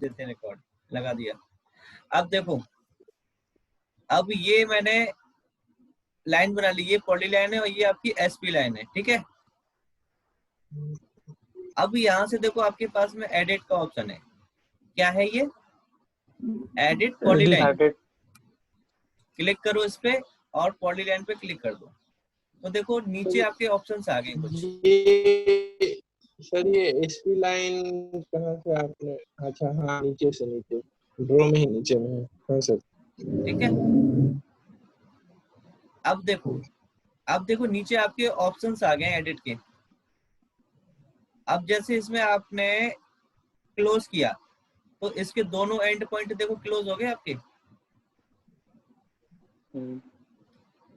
देते हैं रिकॉर्ड, लगा दिया। अब देखो, अब ये मैंने लाइन बना ली, ये पॉली लाइन है और ये आपकी एसपी लाइन है, ठीक है। अब यहाँ से देखो आपके पास में एडिट का ऑप्शन है, क्या है ये, एडिट पॉली लाइन। क्लिक करो इस पे और पॉली लाइन पे क्लिक कर दो, तो देखो नीचे आपके ऑप्शंस आ गए कुछ। ये सर ये एसपी लाइन कहाँ से आपने, अच्छा हाँ नीचे से, नीचे ड्रॉ में ही नीचे में है, हाँ सर। ठीक है, अब देखो नीचे आपके ऑप्शंस आ गए एडिट के। अब जैसे इसमें आपने क्लोज किया तो इसके दोनों एंड पॉइंट देखो क्लोज हो गए आपके।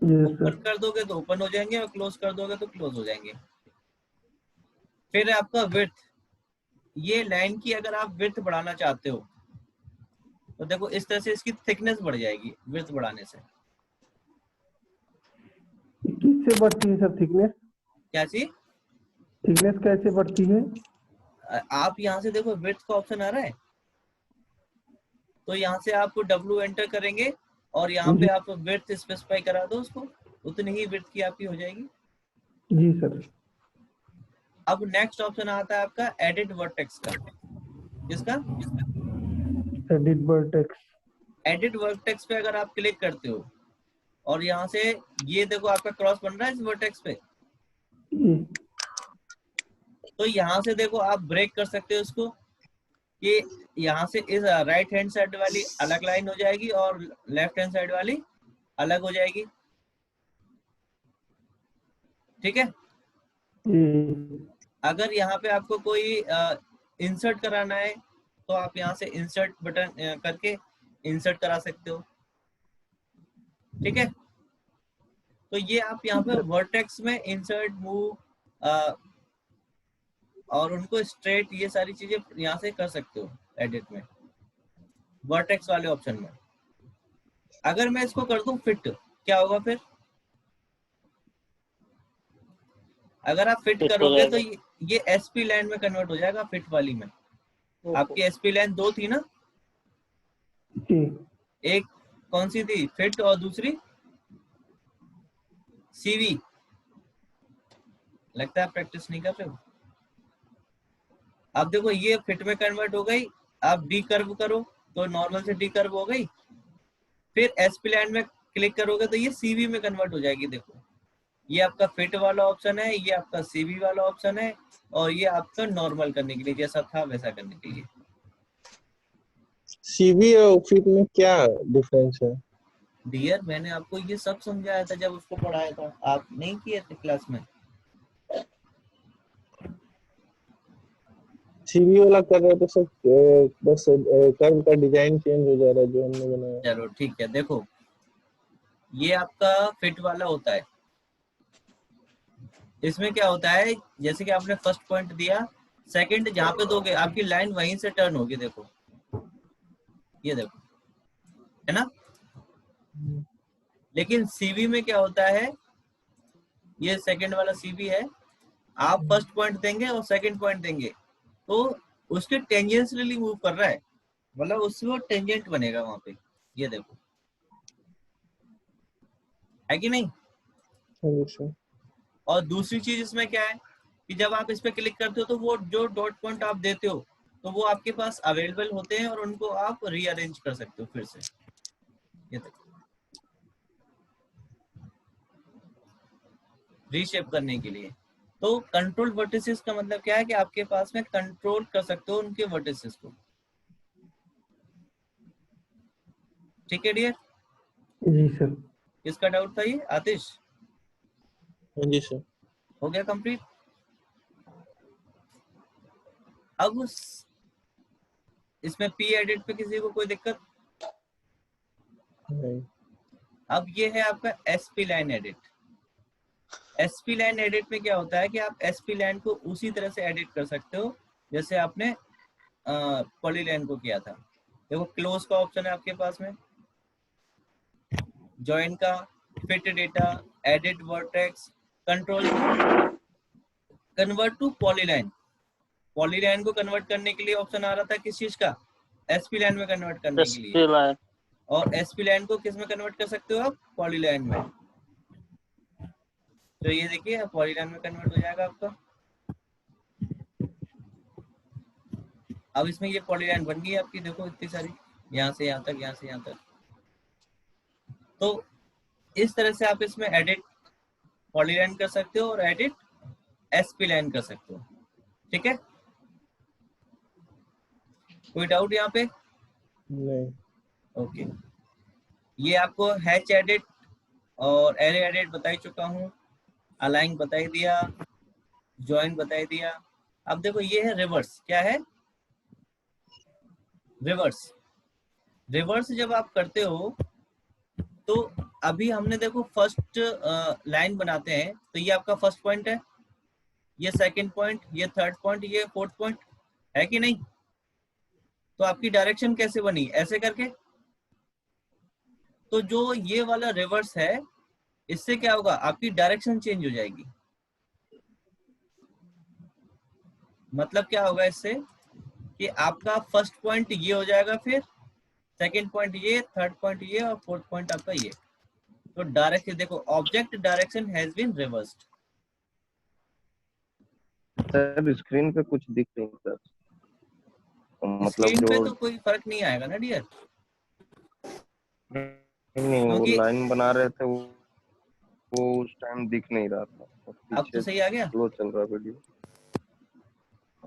ओपन कर दोगे तो ओपन हो जाएंगे और क्लोज कर दोगे तो क्लोज हो जाएंगे। फिर आपका विड्थ, ये लाइन की अगर आप विड्थ बढ़ाना चाहते हो तो देखो इस तरह से इसकी थिकनेस बढ़ जाएगी विड्थ बढ़ाने से। किससे बढ़ती है सर थिकनेस? क्या चीज? थिकनेस कैसे बढ़ती है? आप यहाँ से देखो विड्थ का ऑप्शन आ रहा है, तो यहाँ से आप W एंटर करेंगे और यहाँ पे आप विड्थ स्पेसिफाई करा दो उसको, उतनी ही विड्थ की आपकी हो जाएगी। जी सर। अब नेक्स्ट ऑप्शन आता है आपका एडिट वर्टेक्स का। किसका? Edit vertex. एडिट वर्टेक्स पे अगर आप क्लिक करते हो और यहाँ से ये देखो आपका क्रॉस बन रहा है इस वर्टेक्स पे, तो यहाँ से देखो आप ब्रेक कर सकते हो उसको कि यहाँ से इस राइट हैंड साइड वाली अलग लाइन हो जाएगी और लेफ्ट हैंड साइड वाली अलग हो जाएगी, ठीक है। अगर यहाँ पे आपको कोई इंसर्ट कराना है तो आप यहाँ से इंसर्ट बटन करके इंसर्ट करा सकते हो, ठीक है। तो ये आप यहाँ पे वर्टेक्स में इंसर्ट, मूव और उनको स्ट्रेट, ये सारी चीजें यहाँ से कर सकते हो एडिट में, वर्टेक्स वाले ऑप्शन में। अगर मैं इसको कर दूं फिट, क्या होगा फिर? अगर आप फिट करोगे तो ये एसपी लाइन में कन्वर्ट हो जाएगा, फिट वाली में। आपकी एसपी लाइन दो थी ना, एक कौन सी थी, फिट, और दूसरी सीवी। लगता है आप प्रैक्टिस नहीं कर रहे हो। अब देखो ये फिट में कन्वर्ट हो गई, आप डी कर्व करो तो नॉर्मल से डी कर्व हो गई, फिर एसपी लाइन में क्लिक करोगे तो ये सीवी में कन्वर्ट हो जाएगी। देखो ये आपका फिट वाला ऑप्शन है, ये आपका सीवी वाला ऑप्शन है, और ये आपका नॉर्मल करने के लिए, जैसा था वैसा करने के लिए। सीवी और फिट में क्या डिफरेंस है? डियर मैंने आपको ये सब समझाया था जब उसको पढ़ाया था, आप नहीं किए थे क्लास में। सीवी वाला कर रहे तो सब बस कर्व का डिजाइन चेंज हो जा रहा है जो हमने बनाया। चलो ठीक है, देखो ये आपका फिट वाला होता है। इसमें क्या होता है, जैसे कि आपने फर्स्ट पॉइंट दिया, सेकंड जहां पे दोगे आपकी लाइन वहीं से टर्न होगी। देखो ये देखो, है ना। लेकिन सीवी में क्या होता है, ये सेकंड वाला सीवी है, आप फर्स्ट पॉइंट देंगे और सेकंड पॉइंट देंगे तो उसके टेंजेंशियली मूव कर रहा है, मतलब उससे वो टेंजेंट बनेगा वहां पे। ये देखो, है कि नहीं। और दूसरी चीज इसमें क्या है कि जब आप इस पे क्लिक करते हो तो वो जो डॉट पॉइंट आप देते हो तो वो आपके पास अवेलेबल होते हैं और उनको आप रीअरेंज कर सकते हो फिर से। ये देखो, रीशेप करने के लिए। तो कंट्रोल वर्टिसेस का मतलब क्या है कि आपके पास में कंट्रोल कर सकते हो उनके वर्टिसेस को, ठीक है डियर। जी सर। किसका डाउट था ये, आतिश? हाँ जी सर। हो गया कंप्लीट। अब इसमें पी एडिट पे किसी को कोई दिक्कत नहीं। अब ये है आपका SP line edit. SP line edit में क्या होता है कि आप एसपी लाइन को उसी तरह से एडिट कर सकते हो जैसे आपने पॉली लाइन को किया था। देखो क्लोज का ऑप्शन है आपके पास में, ज्वाइन का, fit data, edit vertex, control, convert to polyline. Polyline को कन्वर्ट करने के लिए ऑप्शन आ रहा था किस चीज का, एसपी लाइन में कन्वर्ट करने के लिए। एसपी लाइन, और एसपी लाइन को किस में कन्वर्ट कर सकते हो आप? पॉलीलाइन में। तो ये देखिए पॉलीलाइन में कन्वर्ट हो जाएगा आपका। अब इसमें ये पॉलीलाइन बन गई आपकी, देखो इतनी सारी, यहाँ से यहाँ तक, यहाँ से यहाँ तक। तो इस तरह से आप इसमें एडिट पॉलीलाइन कर सकते हो और एडिट एसपी लाइन कर सकते हो। ठीक है, कोई डाउट यहाँ पे? नहीं। ओके, ये आपको हैच एडिट और एरे एडिट बता ही चुका हूँ, अलाइन बता ही दिया, ज्वाइन बता ही दिया। अब देखो ये है रिवर्स। क्या है? रिवर्स। रिवर्स जब आप करते हो तो अभी हमने देखो फर्स्ट लाइन बनाते हैं, तो ये आपका फर्स्ट पॉइंट है, ये सेकंड पॉइंट, ये थर्ड पॉइंट, ये फोर्थ पॉइंट, है कि नहीं? तो आपकी डायरेक्शन कैसे बनी? ऐसे करके। तो जो ये वाला रिवर्स है, इससे क्या होगा? आपकी डायरेक्शन चेंज हो जाएगी। मतलब क्या होगा इससे? कि आपका फर्स्ट पॉइंट ये हो जाएगा, फिर सेकंड पॉइंट ये, थर्ड पॉइंट ये, और फोर्थ पॉइंट आपका ये। तो डायरेक्शन देखो, object direction has been reversed. Sir screen पे कुछ दिख नहीं सर, मतलब स्क्रीन पे जो तो कोई फर्क नहीं आएगा ना डियर, नहीं वो क्योंकि लाइन बना रहे थे वो उस टाइम दिख नहीं रहा था। अब तो सही आ गया। स्लो चल रहा वीडियो।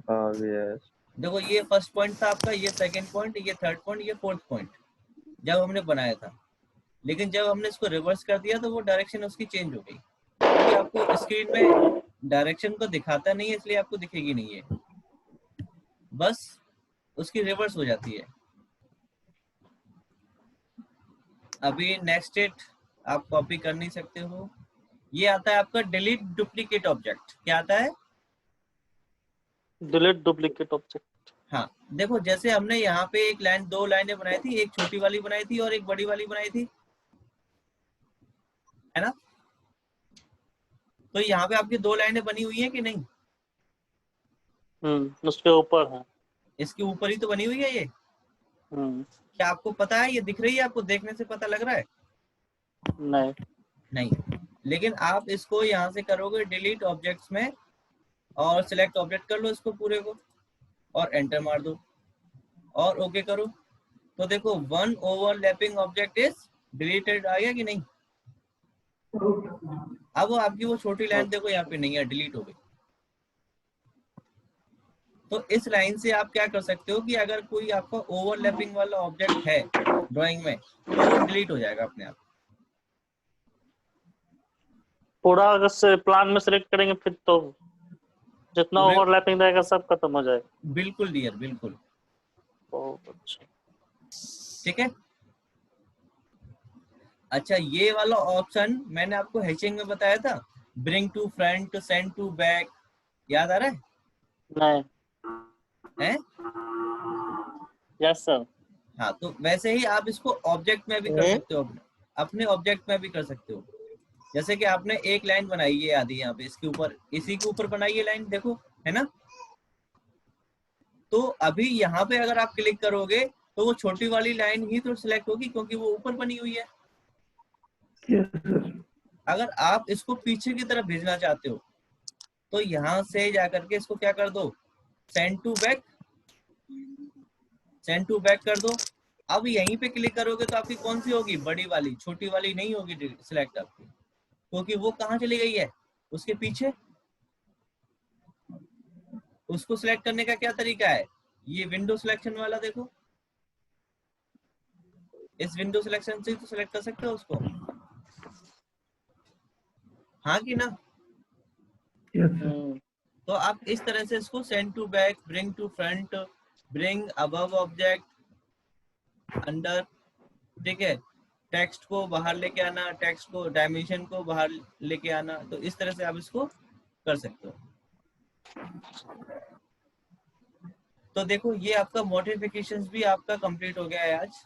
हाँ यस। देखो ये फर्स्ट पॉइंट था आपका, ये सेकंड पॉइंट, ये थर्ड पॉइंट, ये फोर्थ पॉइंट जब हमने बनाया था। लेकिन जब हमने इसको रिवर्स कर दिया तो वो डायरेक्शन उसकी चेंज हो गई। क्योंकि आपको स्क्रीन में डायरेक्शन को दिखाता नहीं है, इसलिए आपको दिखेगी नहीं है, बस उसकी रिवर्स हो जाती है। अभी नेक्स्ट स्टेट आप कॉपी कर नहीं सकते हो। ये आता है आपका डिलीट डुप्लीकेट ऑब्जेक्ट। क्या आता है? Delete duplicate object. हाँ, देखो जैसे हमने यहाँ पे एक लाइन, दो लाइनें बनाई थी, एक छोटी वाली बनाई थी और एक बड़ी वाली बनाई थी, है ना? तो यहाँ पे आपकी दो लाइनें बनी हुई है कि नहीं? उसके ऊपर है। इसके ऊपर ही तो बनी हुई है ये। हम्म। क्या आपको पता है? ये दिख रही है आपको? देखने से पता लग रहा है? नहीं। नहीं। लेकिन आप इसको यहाँ से करोगे डिलीट ऑब्जेक्ट्स में और सिलेक्ट ऑब्जेक्ट कर लो इसको पूरे को और एंटर मार दो और ओके करो। तो देखो one overlapping object is deleted आ गया कि नहीं? अब आपकी वो छोटी लाइन देखो यहाँ पे नहीं है, डिलीट हो गई। तो इस लाइन से आप क्या कर सकते हो कि अगर कोई आपका ओवरलैपिंग वाला ऑब्जेक्ट है ड्राइंग में तो वो डिलीट हो जाएगा अपने आप। पूरा अगर से प्लान में सिलेक्ट करेंगे फिर तो जितना पूरे- ओवरलैपिंग रहेगा सब खत्म हो जाएगा। बिल्कुल डियर, बिल्कुल। बहुत अच्छा। ठीक है। अच्छा, ये वाला ऑप्शन मैंने आपको हैचिंग में बताया था, bring to front, send to back, याद आ रहा है? नहीं। हैं? Yes sir. हाँ, तो वैसे ही आप इसको ऑब्जेक्ट में भी कर सकते हो, अपने ऑब्जेक्ट में भी कर सकते हो। जैसे कि आपने एक लाइन बनाई है आधी यहाँ पे, इसके ऊपर, इसी के ऊपर बनाई है लाइन, देखो है ना? तो अभी यहाँ पे अगर आप क्लिक करोगे तो वो छोटी वाली लाइन ही तो सिलेक्ट होगी क्योंकि वो ऊपर बनी हुई है। Yes sir. अगर आप इसको पीछे की तरफ भेजना चाहते हो तो यहाँ से जाकर के इसको क्या कर दो, send to back, send to back कर दो। अब यहीं पे क्लिक करोगे तो आपकी कौन सी होगी? बड़ी वाली, छोटी वाली नहीं होगी सिलेक्ट आपकी, क्योंकि वो कहाँ चली गई है? उसके पीछे। उसको सिलेक्ट करने का क्या तरीका है? ये विंडो सिलेक्शन वाला देखो, इस विंडो सिलेक्शन से तो सिलेक्ट कर सकते हो उसको, हाँ कि ना? Yes sir. तो आप इस तरह से इसको send to back, bring to front, bring above object, under, ठीक है, टेक्स्ट को बाहर लेके आना, टेक्स्ट को, डायमेंशन को बाहर लेके आना, तो इस तरह से आप इसको कर सकते हो। तो देखो ये आपका मॉडिफिकेशंस भी आपका कंप्लीट हो गया है आज।